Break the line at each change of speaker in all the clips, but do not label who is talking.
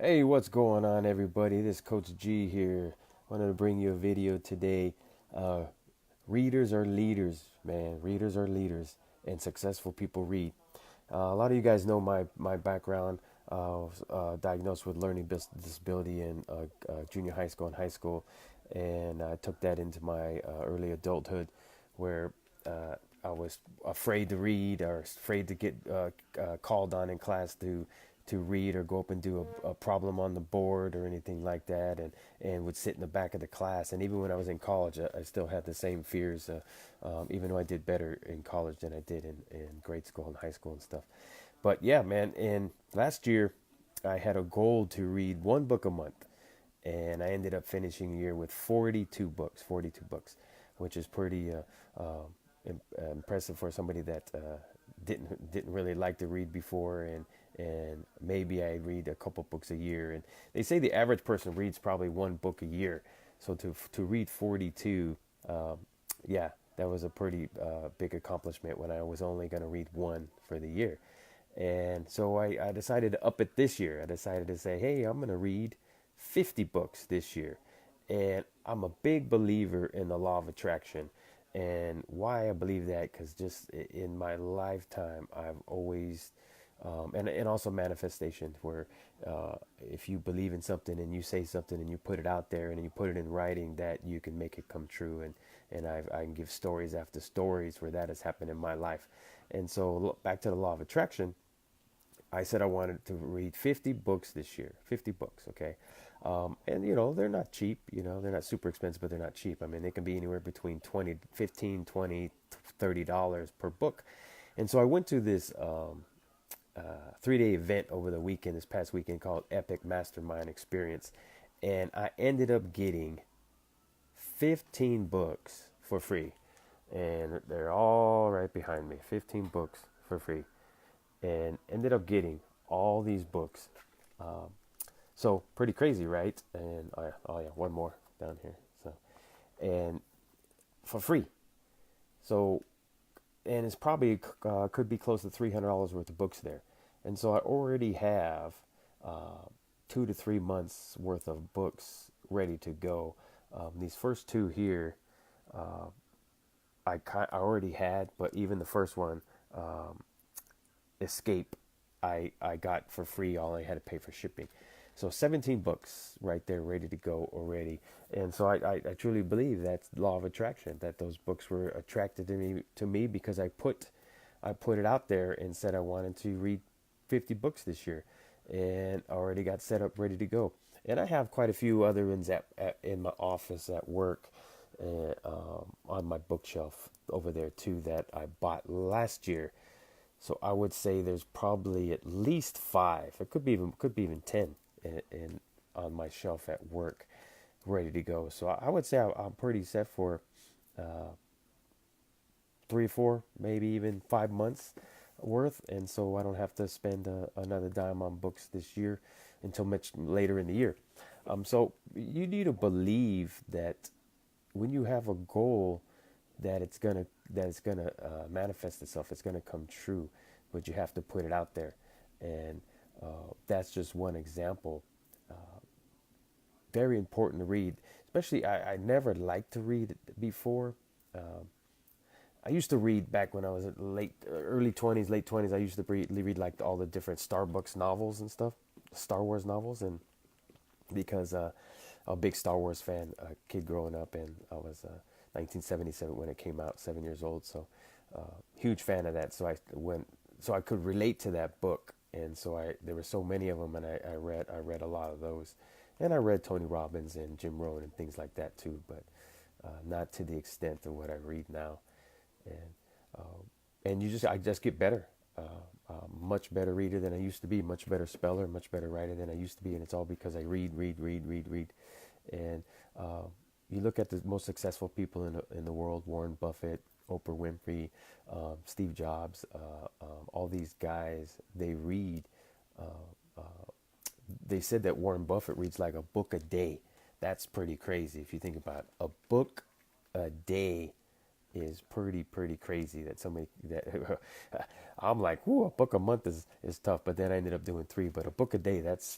Hey, what's going on, everybody? This is Coach G here. Wanted to bring you a video today. Uh, Readers are leaders, man. Readers are leaders, and successful people read. A lot of you guys know my background. Was, diagnosed with learning disability in junior high school and high school, and I took that into my early adulthood, where I was afraid to read or afraid to get called on in class to read or go up and do a problem on the board or anything like that, and would sit in the back of the class. And even when I was in college, I still had the same fears, even though I did better in college than I did in grade school and high school and stuff. But yeah, man, and last year I had a goal to read one book a month, and I ended up finishing the year with 42 books, which is pretty impressive for somebody that didn't really like to read before, and maybe I read a couple books a year. And they say the average person reads probably one book a year, so to read 42, yeah, that was a pretty big accomplishment when I was only going to read one for the year. And so I decided to up it this year. I decided to say, hey, I'm going to read 50 books this year. And I'm a big believer in the law of attraction. And why I believe that, because just in my lifetime, I've always, and also manifestation, where if you believe in something and you say something and you put it out there and you put it in writing, that you can make it come true. I can give stories after stories where that has happened in my life. And so back to the law of attraction, I said I wanted to read 50 books this year. 50 books, okay? And they're not cheap, they're not super expensive, but they're not cheap. I mean, they can be anywhere between 20, 15, 20, $30 per book. And so I went to this 3-day event over the weekend, this past weekend, called Epic Mastermind Experience. And I ended up getting 15 books for free. And they're all right behind me. 15 books for free, and ended up getting all these books. So pretty crazy, right? And oh yeah, one more down here. So, and for free. So, and it's probably could be close to $300 worth of books there. And so I already have 2 to 3 months worth of books ready to go. These first two here, I already had, but even the first one, Escape, I got for free. All I had to pay for shipping. So 17 books right there ready to go already. And so I truly believe that's law of attraction, that those books were attracted to me because I put it out there and said I wanted to read 50 books this year, and already got set up ready to go. And I have quite a few other ones in my office at work, on my bookshelf over there too, that I bought last year. So I would say there's probably at least five. It could be even 10 in on my shelf at work, ready to go. So I would say I'm pretty set for 3, 4, maybe even 5 months worth, and so I don't have to spend another dime on books this year until much later in the year. So you need to believe that when you have a goal, that it's gonna manifest itself. It's gonna come true, but you have to put it out there, and that's just one example. Very important to read, especially I never liked to read before. I used to read back when I was at early 20s, late 20s. I used to read like all the different Starbucks novels and stuff, Star Wars novels, and because I'm a big Star Wars fan, a kid growing up, and I was 1977 when it came out, 7 years old. So huge fan of that. So I could relate to that book, and so there were so many of them, and I read a lot of those, and I read Tony Robbins and Jim Rohn and things like that too, but not to the extent of what I read now. And I just get better. Much better reader than I used to be, much better speller, much better writer than I used to be, and it's all because I read. And you look at the most successful people in the world: Warren Buffett, Oprah Winfrey, Steve Jobs, all these guys. They read. They said that Warren Buffett reads like a book a day. That's pretty crazy if you think about it. A book a day is pretty crazy, that somebody that I'm like, whoo, a book a month is tough, but then I ended up doing three. But a book a day, that's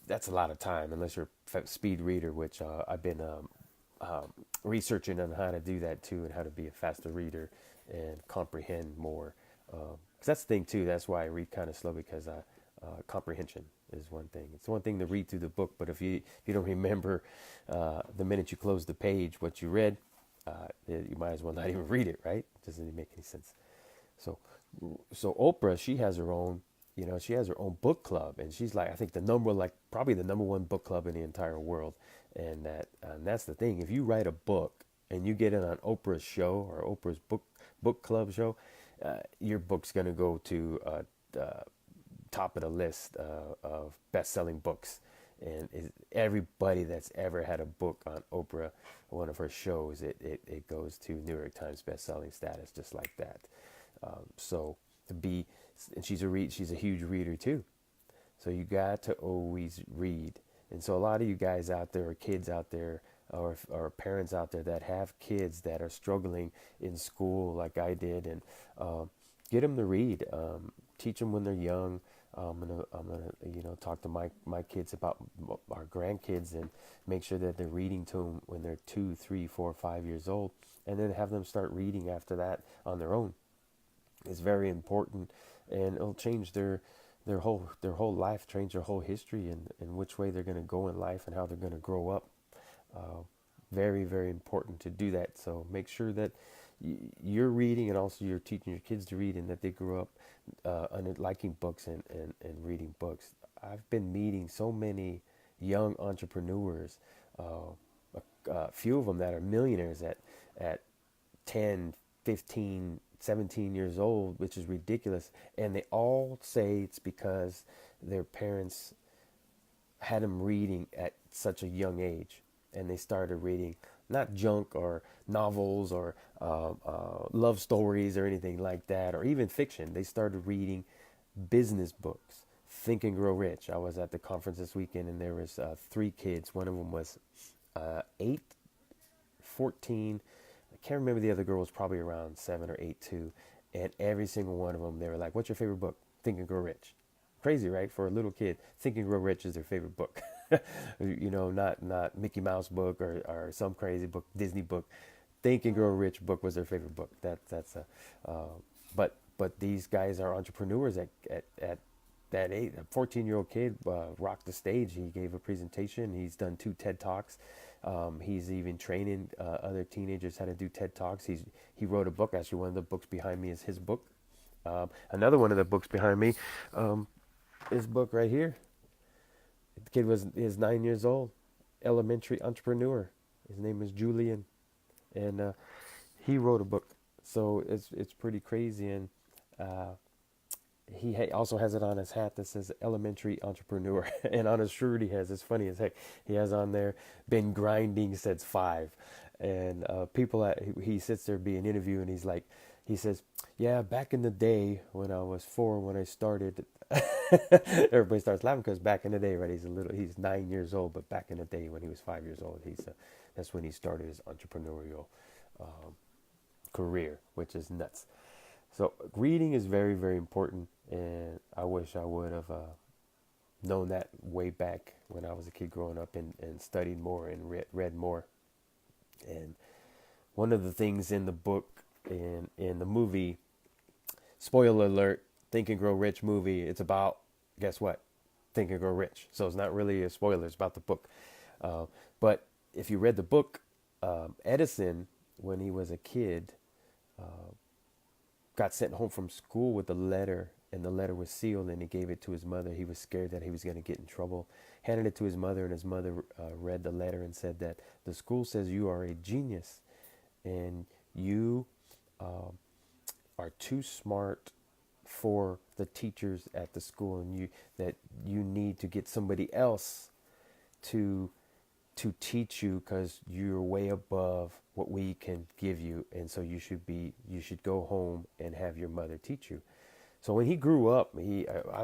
That's a lot of time unless you're a speed reader, which I've been researching on how to do that too and how to be a faster reader and comprehend more. Because that's the thing too. That's why I read kind of slow because comprehension is one thing. It's one thing to read through the book, but if you don't remember the minute you close the page what you read, you might as well not even read it, right? It doesn't even make any sense. So, so Oprah, she has her own, she has her own book club, and she's like, I think probably the number one book club in the entire world, and that's the thing. If you write a book and you get it on Oprah's show or Oprah's book club show, your book's gonna go to top of the list of best-selling books. And everybody that's ever had a book on Oprah, one of her shows, it goes to New York Times best-selling status just like that. So to be, and she's a huge reader too. So you got to always read. And so a lot of you guys out there, or kids out there, or parents out there that have kids that are struggling in school, like I did, and get them to read. Teach them when they're young. I'm gonna talk to my kids about our grandkids and make sure that they're reading to them when they're 2, 3, 4, 5 years old, and then have them start reading after that on their own. It's very important, and it'll change their whole life, change their whole history, and which way they're going to go in life and how they're going to grow up. Very, very important to do that. So make sure that you're reading, and also you're teaching your kids to read, and that they grow up liking books and reading books. I've been meeting so many young entrepreneurs, a few of them that are millionaires at 10, 15, 17 years old, which is ridiculous. And they all say it's because their parents had them reading at such a young age. And they started reading not junk or novels or love stories or anything like that, or even fiction. They started reading business books. Think and Grow Rich. I was at the conference this weekend, and there was 3 kids. One of them was 8, 14. I can't remember, the other girl was probably around 7 or 8 too. And every single one of them, they were like, "What's your favorite book?" Think and Grow Rich. Crazy, right? For a little kid, Think and Grow Rich is their favorite book. Not Mickey Mouse book or some crazy book, Disney book. Think and Grow Rich book was their favorite book. That's a, but these guys are entrepreneurs at that age. A 14-year-old kid rocked the stage. He gave a presentation. He's done 2 TED Talks. He's even training other teenagers how to do TED Talks. He wrote a book. Actually, one of the books behind me is his book. Another one of the books behind me, his book right here. The kid is 9 years old, elementary entrepreneur. His name is Julian, and he wrote a book. So it's pretty crazy, and he also has it on his hat that says elementary entrepreneur. And on his shirt he has, it's funny as heck, he has on there, been grinding since 5. And he sits there being interviewed, and he says, "Yeah, back in the day when I was 4, when I started," everybody starts laughing because back in the day, right, he's 9 years old, but back in the day when he was 5 years old, that's when he started his entrepreneurial career, which is nuts. So reading is very, very important, and I wish I would have known that way back when I was a kid growing up, and studied more and read more. And one of the things in the book, in the movie, spoiler alert, Think and Grow Rich movie, it's about, guess what? Think and Grow Rich. So it's not really a spoiler, it's about the book. But if you read the book, Edison, when he was a kid, got sent home from school with a letter, and the letter was sealed, and he gave it to his mother. He was scared that he was going to get in trouble. Handed it to his mother, and his mother read the letter and said that the school says you are a genius, and you are too smart for the teachers at the school, and you need to get somebody else to teach you, because you're way above what we can give you, and so you should go home and have your mother teach you. So when he grew up,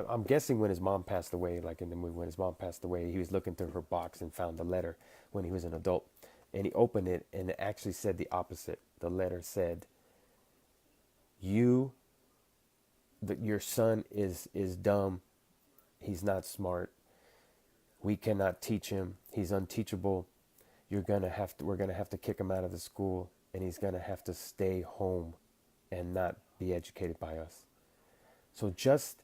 I'm guessing when his mom passed away, like in the movie, when his mom passed away, he was looking through her box and found the letter when he was an adult, and he opened it, and it actually said the opposite. The letter said, your son is dumb, He's not smart. We cannot teach him. He's unteachable. We're gonna have to kick him out of the school, and he's gonna have to stay home and not be educated by us. So just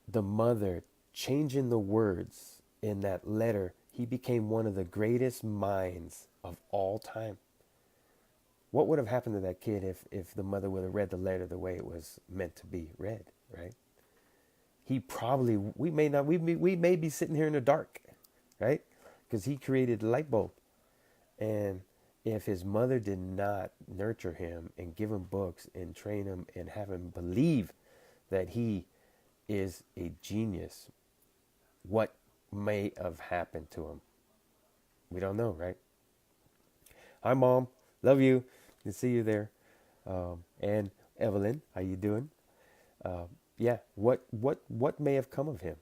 the mother changing the words in that letter, he became one of the greatest minds of all time. What would have happened to that kid if the mother would have read the letter the way it was meant to be read, right? He probably, we may be sitting here in the dark, right? Because he created the light bulb. And if his mother did not nurture him and give him books and train him and have him believe that he is a genius, what may have happened to him? We don't know, right? Hi, Mom. Love you. Good to see you there. And Evelyn, how you doing? Yeah, what may have come of him?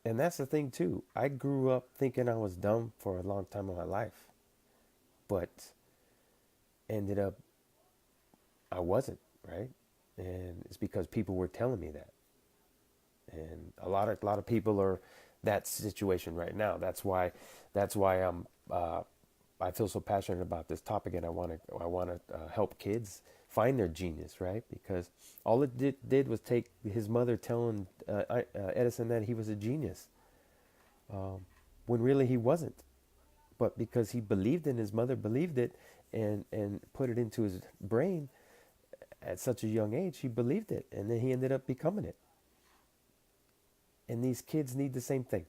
And that's the thing too. I grew up thinking I was dumb for a long time in my life, but ended up I wasn't, right? And it's because people were telling me that. And a lot of people are that situation right now. That's why I feel so passionate about this topic, and I want to help kids find their genius, right? Because all it did was take his mother telling Edison that he was a genius, when really he wasn't. But because he believed in his mother, believed it, and put it into his brain at such a young age, he believed it, and then he ended up becoming it. And these kids need the same thing.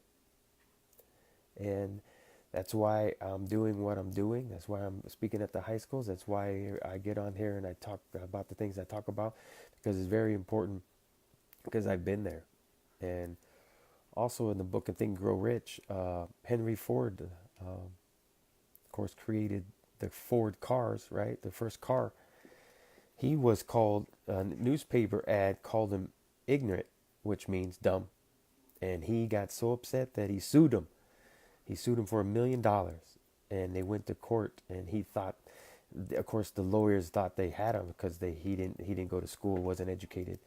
And that's why I'm doing what I'm doing. That's why I'm speaking at the high schools. That's why I get on here and I talk about the things I talk about, because it's very important, because I've been there. And also in the book and Think and Grow Rich, Henry Ford, of course, created the Ford cars, right? The first car. He was called, a newspaper ad called him ignorant, which means dumb. And he got so upset that he sued him. He sued him for $1 million, and they went to court. And he thought, of course, the lawyers thought they had him because he didn't go to school, wasn't educated,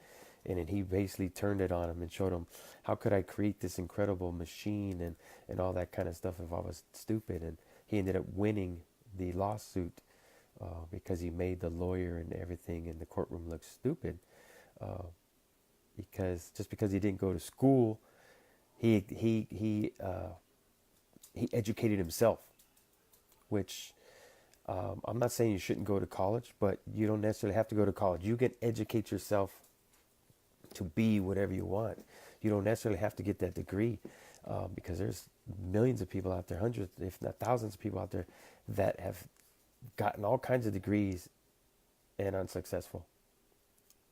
and then he basically turned it on him and showed him, how could I create this incredible machine and all that kind of stuff if I was stupid. And he ended up winning the lawsuit, because he made the lawyer and everything in the courtroom look stupid, because he didn't go to school, he educated himself, which, I'm not saying you shouldn't go to college, but you don't necessarily have to go to college. You can educate yourself to be whatever you want. You don't necessarily have to get that degree, because there's millions of people out there, hundreds, if not thousands of people out there that have gotten all kinds of degrees and unsuccessful.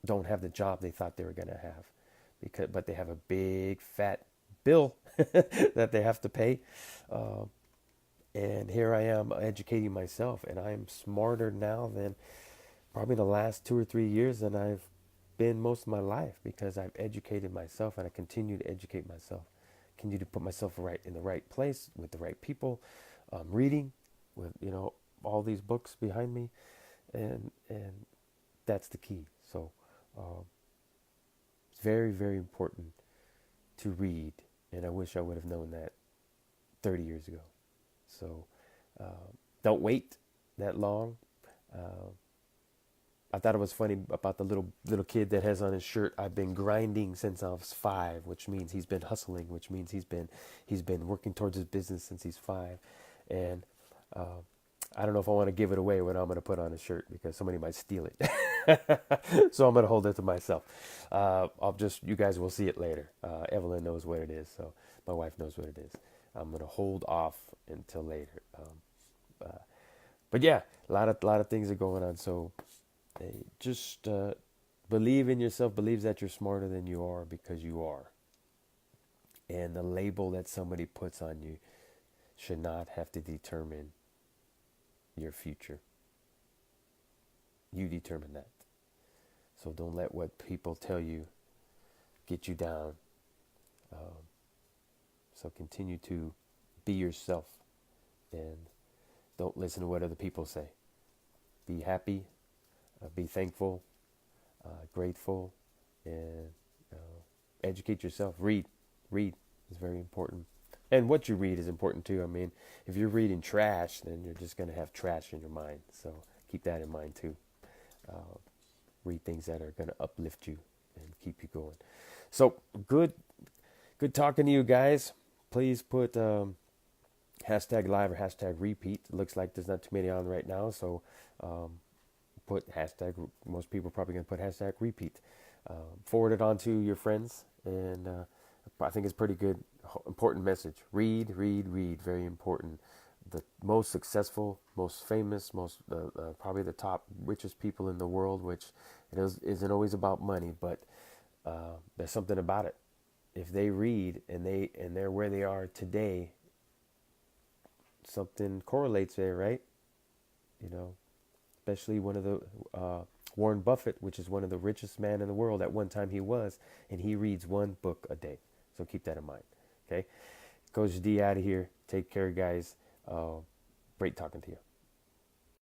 Don't have the job they thought they were going to have, but they have a big fat bill that they have to pay. And here I am educating myself, and I'm smarter now than probably the last 2 or 3 years than I've been most of my life, because I've educated myself, and I continue to educate myself, continue to put myself right in the right place with the right people, reading with all these books behind me, and that's the key. So it's very, very important to read, and I wish I would have known that 30 years ago. So don't wait that long. I thought it was funny about the little kid that has on his shirt, "I've been grinding since I was 5," which means he's been hustling, which means he's been working towards his business since he's 5. And I don't know if I want to give it away when I'm going to put on a shirt, because somebody might steal it. So I'm going to hold it to myself. You guys will see it later. Evelyn knows what it is, so my wife knows what it is. I'm going to hold off until later. But yeah, a lot of things are going on. So just believe in yourself. Believe that you're smarter than you are, because you are. And the label that somebody puts on you should not have to determine your future. You determine that. So don't let what people tell you get you down. So continue to be yourself, and don't listen to what other people say. Be happy, be thankful, grateful, and educate yourself. Read is very important. And what you read is important too. I mean, if you're reading trash, then you're just going to have trash in your mind. So keep that in mind too. Uh, Read things that are going to uplift you and keep you going. So good talking to you guys. Please put hashtag live or hashtag repeat. It looks like there's not too many on right now, so put hashtag. Most people are probably going to put hashtag repeat. Forward it on to your friends, and I think it's pretty good, important message. Read, read, read. Very important. The most successful, most famous, most probably the top richest people in the world, which isn't always about money, but there's something about it. If they read and they're where they are today, something correlates there, right? You know, especially one of the Warren Buffett, which is one of the richest men in the world at one time he was, and he reads one book a day. So keep that in mind. Okay, Coach D out of here. Take care, guys. Great talking to you.